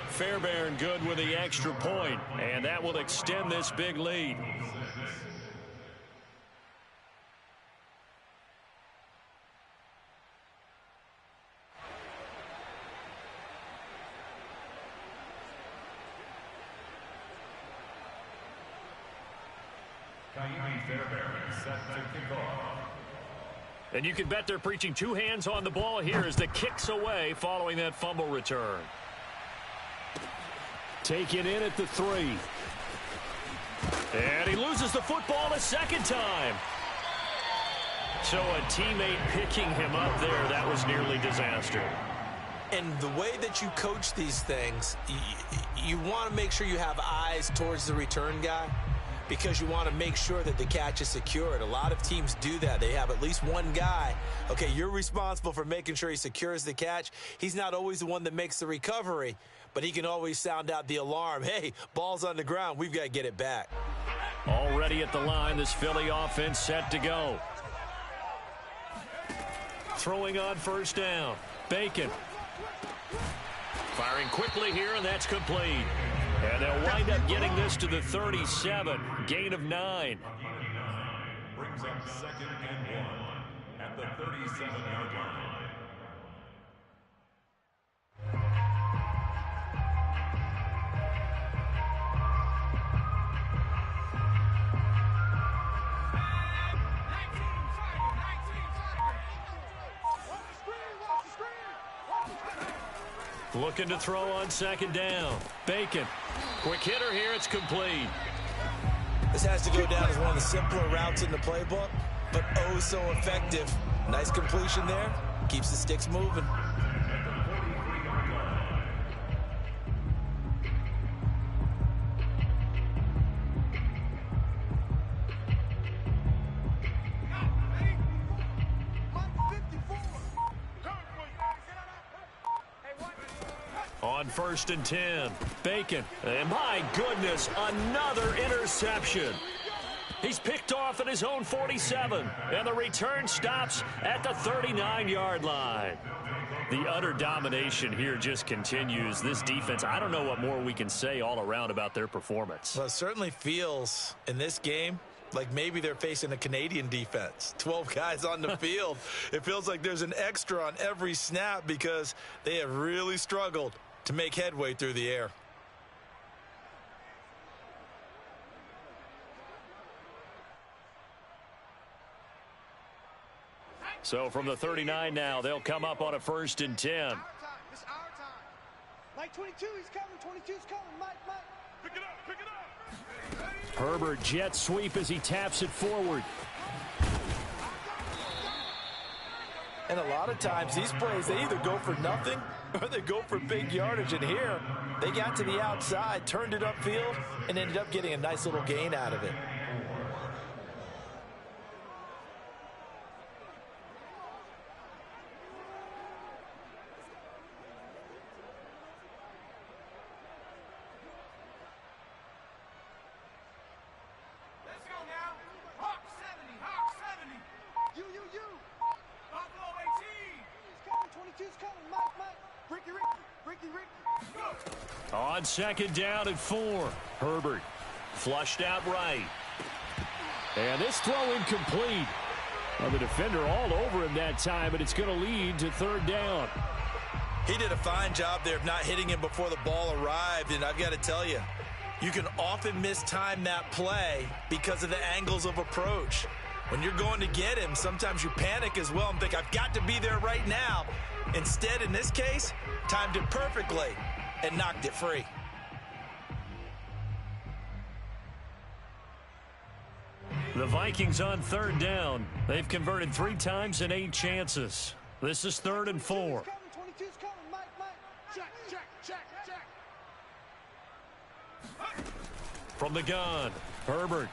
Fairbairn good with the extra point, and that will extend this big lead. Fairbairn set to kick off. And you can bet they're preaching two hands on the ball here as the kick's away following that fumble return. Taken in at the 3. And he loses the football a second time. So a teammate picking him up there, that was nearly disaster. And the way that you coach these things, you want to make sure you have eyes towards the return guy, because you want to make sure that the catch is secured. A lot of teams do that. They have at least one guy. Okay, you're responsible for making sure he secures the catch. He's not always the one that makes the recovery, but he can always sound out the alarm. Hey, ball's on the ground. We've got to get it back. Already at the line, this Philly offense set to go. Throwing on first down. Bacon. Firing quickly here, and that's complete. And they'll wind up getting this to the 37. Gain of 9. Brings up 2nd and 1 at the 37-yard line. Looking to throw on 2nd down. Bacon. Quick hitter here. It's complete. This has to go down as one of the simpler routes in the playbook, but oh so effective. Nice completion there. Keeps the sticks moving. On 1st and 10, Bacon. And my goodness, another interception. He's picked off at his own 47, and the return stops at the 39-yard line. The utter domination here just continues. This defense, I don't know what more we can say all around about their performance. Well, it certainly feels in this game like maybe they're facing a Canadian defense. 12 guys on the field. It feels like there's an extra on every snap because they have really struggled to make headway through the air. So from the 39 now, they'll come up on a 1st and 10. Our time. It's our time. Mike 22, he's coming. 22's coming. Mike. Pick it up. Herbert jet sweep as he taps it forward. And a lot of times these plays, they either go for nothing or they go for big yardage. And here, they got to the outside, turned it upfield, and ended up getting a nice little gain out of it. Let's go now. Hawk 70. You. Buffalo 18. He's coming. 22's coming. Mike. Ricky. Go. On 2nd down and 4. Herbert flushed out right. And this throw incomplete. Well, the defender all over him that time, but it's going to lead to 3rd down. He did a fine job there of not hitting him before the ball arrived, and I've got to tell you, you can often mistime that play because of the angles of approach. When you're going to get him, sometimes you panic as well and think, I've got to be there right now. Instead, in this case, timed it perfectly and knocked it free. The Vikings on 3rd down. They've converted 3 times in 8 chances. This is 3rd and 4. 22's coming. Mike. Check. From the gun, Herbert.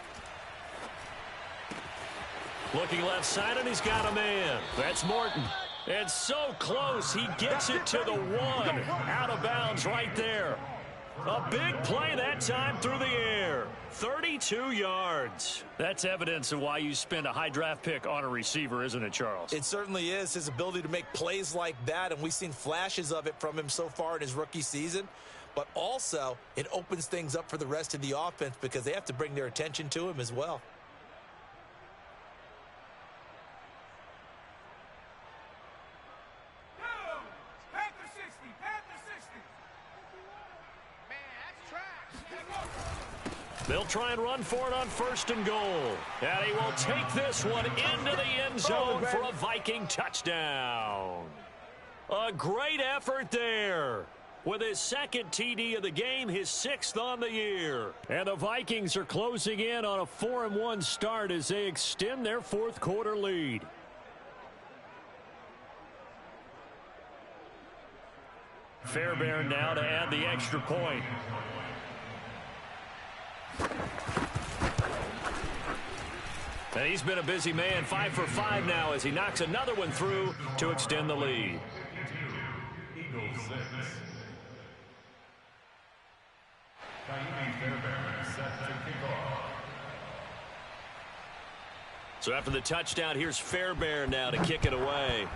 Looking left side, and he's got a man. That's Morton. And so close, he gets it to the one. Out of bounds right there. A big play that time through the air. 32 yards. That's evidence of why you spend a high draft pick on a receiver, isn't it, Charles? It certainly is. His ability to make plays like that, and we've seen flashes of it from him so far in his rookie season. But also, it opens things up for the rest of the offense because they have to bring their attention to him as well. They'll try and run for it on 1st and goal. And he will take this one into the end zone for a Viking touchdown. A great effort there. With his 2nd TD of the game, his 6th on the year. And the Vikings are closing in on a 4-1 start as they extend their 4th quarter lead. Fairbairn now to add the extra point. And he's been a busy man, 5 for 5 now as he knocks another one through to extend the lead. Eagles 6. Kaimi Fairbairn set to kick off. So after the touchdown, here's Fairbairn now to kick it away.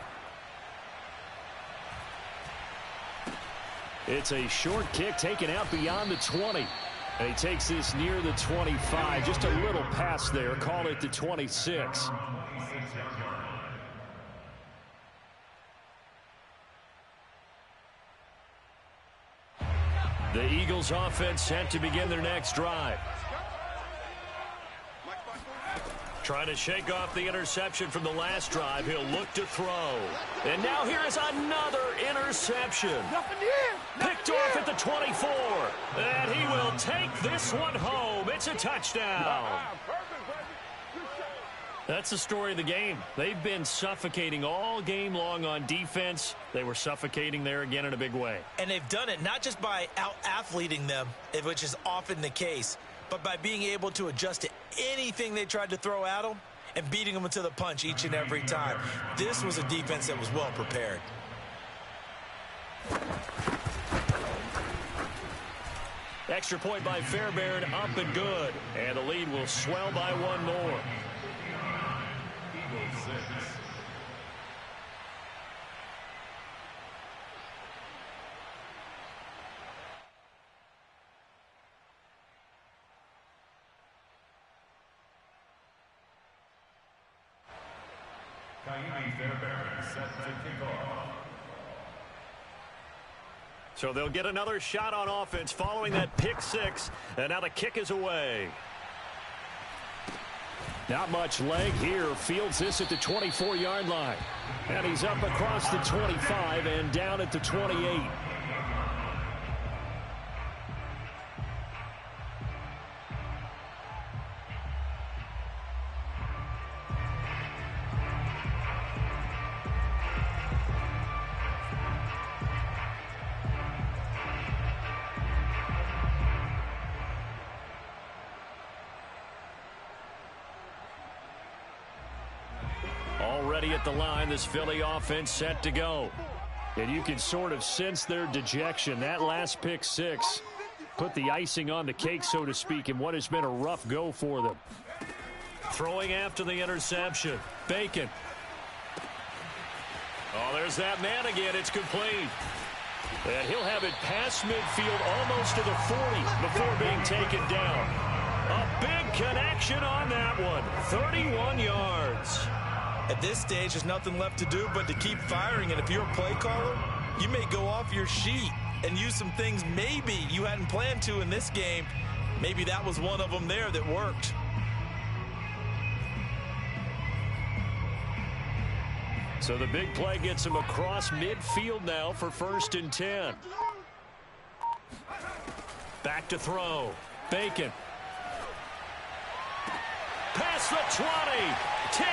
It's a short kick taken out beyond the 20. And he takes this near the 25. Just a little pass there. Call it the 26. The Eagles offense set to begin their next drive. Trying to shake off the interception from the last drive. He'll look to throw. And now here is another interception. Picked off at the 24. And he will take this one home. It's a touchdown. That's the story of the game. They've been suffocating all game long on defense. They were suffocating there again in a big way. And they've done it not just by out-athleting them, which is often the case, but by being able to adjust to anything they tried to throw at them and beating them to the punch each and every time. This was a defense that was well prepared. Extra point by Fairbairn, up and good. And the lead will swell by one more. Eagles 6. Kaimi Fairbairn set to kick off. So they'll get another shot on offense following that pick 6. And now the kick is away. Not much leg here. Fields this at the 24-yard line. And he's up across the 25 and down at the 28. Already at the line, this Philly offense set to go. And you can sort of sense their dejection. That last pick 6 put the icing on the cake, so to speak, in what has been a rough go for them. Throwing after the interception. Bacon. Oh, there's that man again. It's complete. And he'll have it past midfield almost to the 40 before being taken down. A big connection on that one. 31 yards. At this stage, there's nothing left to do but to keep firing. And if you're a play caller, you may go off your sheet and use some things maybe you hadn't planned to in this game. Maybe that was one of them there that worked. So the big play gets him across midfield now for 1st and 10. Back to throw. Bacon. Past the 20. 10.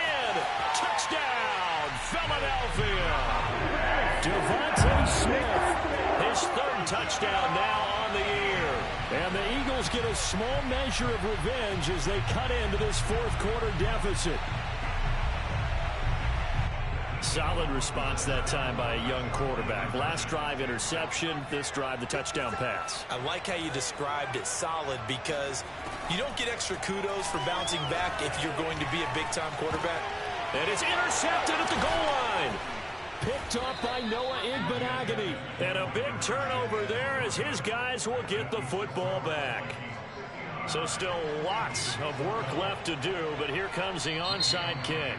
Touchdown, Philadelphia. Devontae Smith, his 3rd touchdown now on the year. And the Eagles get a small measure of revenge as they cut into this 4th quarter deficit. Solid response that time by a young quarterback. Last drive, interception. This drive, the touchdown pass. I like how you described it, solid, because you don't get extra kudos for bouncing back if you're going to be a big-time quarterback. And it's intercepted at the goal line. Picked up by Noah Igbinoghene. And a big turnover there as his guys will get the football back. So still lots of work left to do, but here comes the onside kick.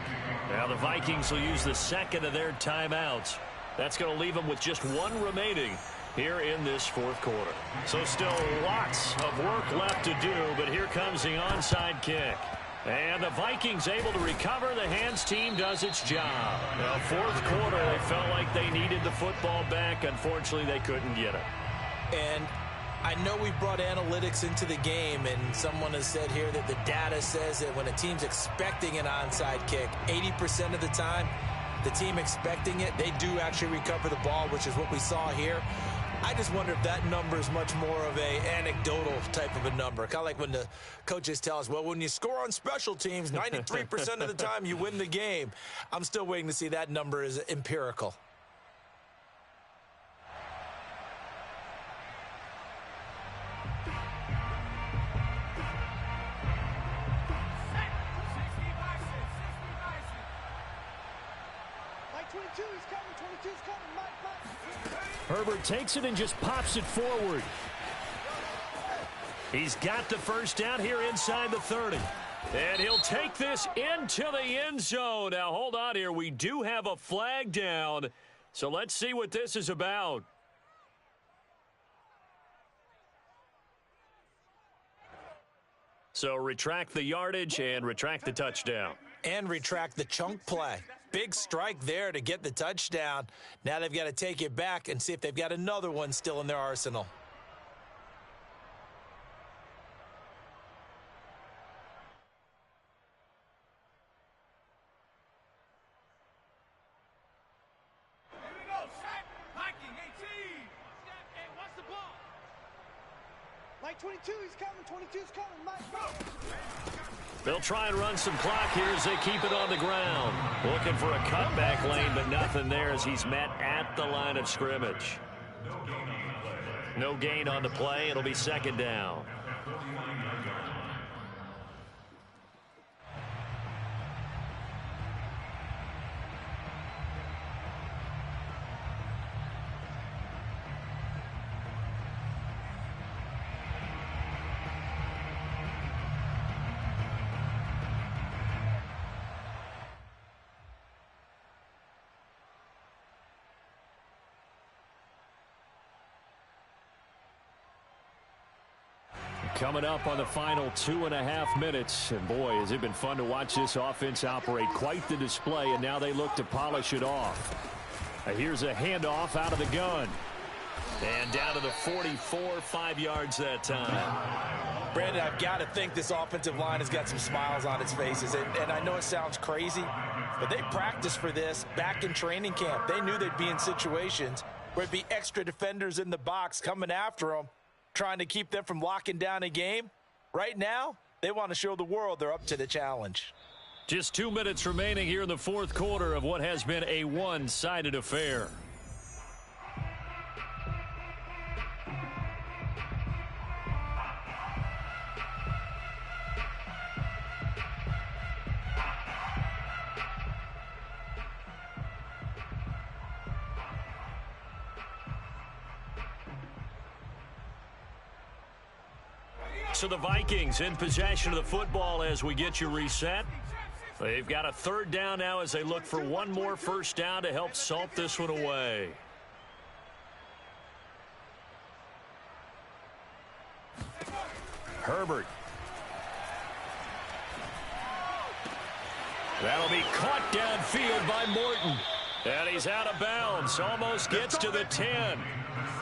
Now the Vikings will use the second of their timeouts. That's going to leave them with just one remaining here in this fourth quarter. So still lots of work left to do, but here comes the onside kick. And the Vikings able to recover. The hands team does its job. Now, fourth quarter, they felt like they needed the football back. Unfortunately, they couldn't get it. And I know we brought analytics into the game, and someone has said here that the data says that when a team's expecting an onside kick, 80% of the time, the team expecting it, they do actually recover the ball, which is what we saw here. I just wonder if that number is much more of a anecdotal type of a number. Kind of like when the coaches tell us, well, when you score on special teams, 93% of the time you win the game. I'm still waiting to see that number is empirical. Herbert takes it and just pops it forward. He's got the first down here inside the 30. And he'll take this into the end zone. Now, hold on here. We do have a flag down. So let's see what this is about. So retract the yardage and retract the touchdown. And retract the chunk play. Big strike there to get the touchdown. Now they've got to take it back and see if they've got another one still in their arsenal. Here we go, sack, Viking, 18. Hey, watch the ball. Mike 22, he's coming, 22's coming, Mike, go. They'll try and run some clock here as they keep it on the ground. Looking for a cutback lane, but nothing there as he's met at the line of scrimmage. No gain on the play. It'll be second down. Coming up on the final 2.5 minutes. And boy, has it been fun to watch this offense operate. Quite the display, and now they look to polish it off. Here's a handoff out of the gun. And down to the 44, 5 yards that time. Brandon, I've got to think this offensive line has got some smiles on its faces. And I know it sounds crazy, but they practiced for this back in training camp. They knew they'd be in situations where there'd be extra defenders in the box coming after them, trying to keep them from locking down a game. Right now, they want to show the world they're up to the challenge. Just 2 minutes remaining here in the fourth quarter of what has been a one-sided affair. So the Vikings in possession of the football as we get you reset. They've got a third down now as they look for one more first down to help salt this one away. Herbert. That'll be caught downfield by Morton. And he's out of bounds. Almost gets to the 10.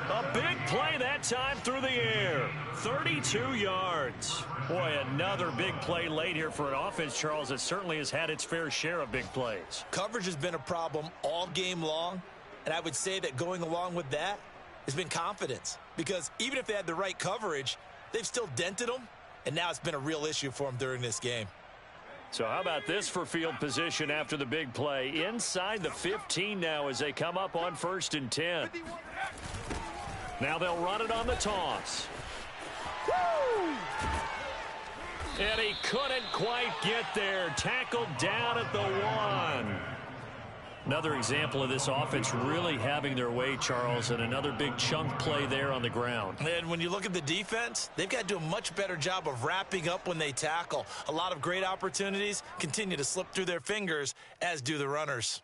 A big play that time through the air. 32 yards. Boy, another big play late here for an offense, Charles, that certainly has had its fair share of big plays. Coverage has been a problem all game long, and I would say that going along with that has been confidence. Because even if they had the right coverage, they've still dented them, and now it's been a real issue for them during this game. So how about this for field position after the big play? Inside the 15 now as they come up on 1st and 10. Now they'll run it on the toss. Woo! And he couldn't quite get there. Tackled down at the 1. Another example of this offense really having their way, Charles, and another big chunk play there on the ground. And when you look at the defense, they've got to do a much better job of wrapping up when they tackle. A lot of great opportunities continue to slip through their fingers, as do the runners.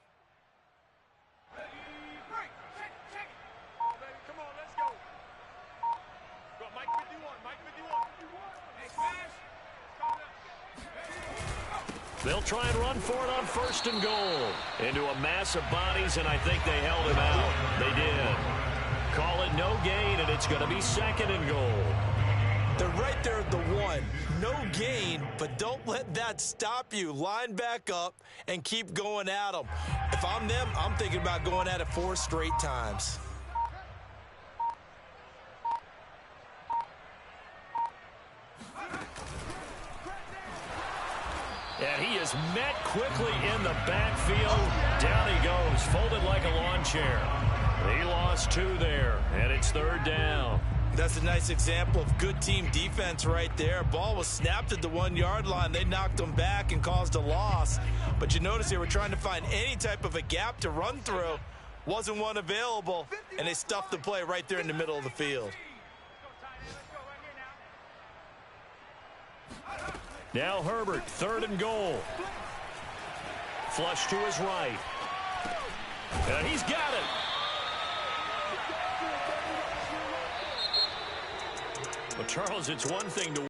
They'll try and run for it on 1st and goal. Into a mass of bodies, and I think they held him out. They did. Call it no gain, and it's going to be 2nd and goal. They're right there at the 1. No gain, but don't let that stop you. Line back up and keep going at them. If I'm them, I'm thinking about going at it 4 straight times. And he is met quickly in the backfield. Down he goes, folded like a lawn chair. He lost 2 there, and it's 3rd down. That's a nice example of good team defense right there. Ball was snapped at the 1-yard line. They knocked him back and caused a loss. But you notice they were trying to find any type of a gap to run through. Wasn't one available, and they stuffed the play right there in the middle of the field. Now Herbert, 3rd and goal. Flush to his right. And he's got it. Well, Charles, it's one thing to